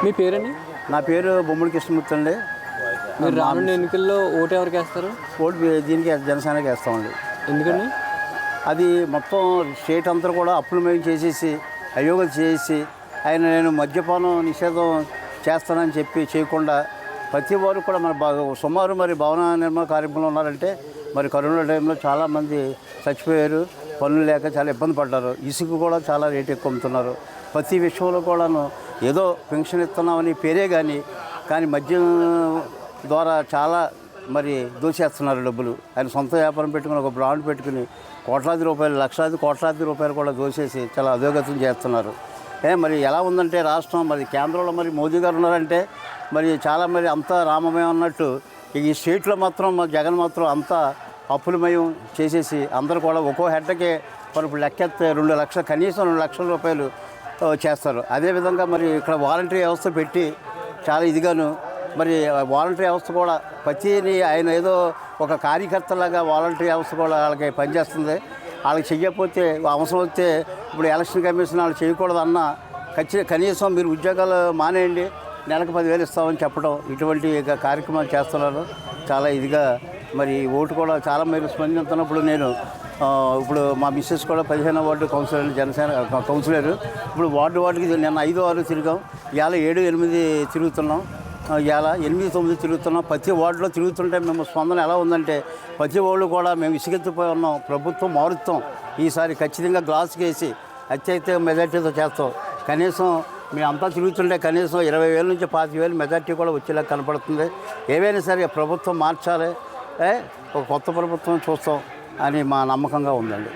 మీ పేరండి? నా పేరు బొమ్మడి కృష్ణమూర్తి అండి. మీరు రానున్న ఎన్నికల్లో ఓటు ఎవరికి వేస్తారు? ఓటు దీనికి జనసేనకి వేస్తామండి. ఎందుకండి? అది మొత్తం స్టేట్ అంతా కూడా అప్పులమయం చేసేసి అయోగలు చేసి నేను మద్యపానం నిషేధం చేస్తానని చెప్పి చేయకుండా ప్రతి వారు కూడా సుమారు భవన నిర్మాణ కార్యక్రమంలో ఉన్నారంటే కరోనా టైంలో చాలామంది చచ్చిపోయారు, పనులు లేక చాలా ఇబ్బంది పడ్డారు. ఇసుక కూడా చాలా రేటు ఎక్కువ అమ్ముతున్నారు. ప్రతి విషయంలో కూడాను ఏదో పెన్షన్ ఇస్తున్నామని పేరే కానీ మద్యం ద్వారా చాలా దోచేస్తున్నారు డబ్బులు. ఆయన సొంత వ్యాపారం పెట్టుకుని ఒక బ్రాండ్ పెట్టుకుని కోట్లాది రూపాయలు కోట్లాది రూపాయలు కూడా దోచేసి చాలా అధోగతం చేస్తున్నారు. ఎలా ఉందంటే రాష్ట్రం కేంద్రంలో మోదీ గారు ఉన్నారంటే చాలా అంతా రామమయం అన్నట్టు ఈ స్టేట్లో మాత్రం జగన్ మాత్రం అంతా అప్పులమయం చేసేసి అందరూ కూడా ఒక్కో హెడ్డకే ఇప్పుడు లెక్కెత్తే 2 లక్షలు, కనీసం 2 లక్షల రూపాయలు చేస్తారు. అదేవిధంగా ఇక్కడ వాలంటరీ వ్యవస్థ పెట్టి చాలా ఇదిగాను వాలంటరీ వ్యవస్థ కూడా ప్రతిని ఆయన ఏదో ఒక కార్యకర్తలాగా వాలంటరీ వ్యవస్థ కూడా వాళ్ళకి పనిచేస్తుంది. వాళ్ళకి చెయ్యకపోతే అవసరం వస్తే ఇప్పుడు ఎలక్షన్ కమిషన్ వాళ్ళు చేయకూడదన్నా కనీసం మీరు ఉద్యోగాలు మానేయండి, నెలకు 10,000 ఇస్తామని చెప్పడం, ఇటువంటి కార్యక్రమాలు చేస్తున్నారు. చాలా ఇదిగా ఓటు కూడా చాలా స్పందిస్తున్నప్పుడు ఇప్పుడు మా మిస్సెస్ కూడా 15వ వార్డు కౌన్సిలర్, జనసేన కౌన్సిలర్. ఇప్పుడు వార్డుకి నిన్న 5, 6 తిరిగాం, ఇవాళ 7, 8 తిరుగుతున్నాం, ఇవాళ 8, 9 తిరుగుతున్నాం. ప్రతి వార్డులో తిరుగుతుంటే మేము స్పందన ఎలా ఉందంటే ప్రతి వాళ్ళు కూడా మేము విసిగెత్తిపోయి ఉన్నాం. ప్రభుత్వం మారుస్తాం, ఈసారి ఖచ్చితంగా గ్లాస్కి వేసి అత్యధిక మెజార్టీతో చేస్తాం. కనీసం మేమంతా తిరుగుతుంటే కనీసం 20,000 నుంచి 25,000 మెజార్టీ కూడా వచ్చేలా కనపడుతుంది. ఏవైనా సరే ప్రభుత్వం మార్చాలి, ఒక కొత్త ప్రభుత్వం చూస్తాం అని మా నమ్మకంగా ఉందండి.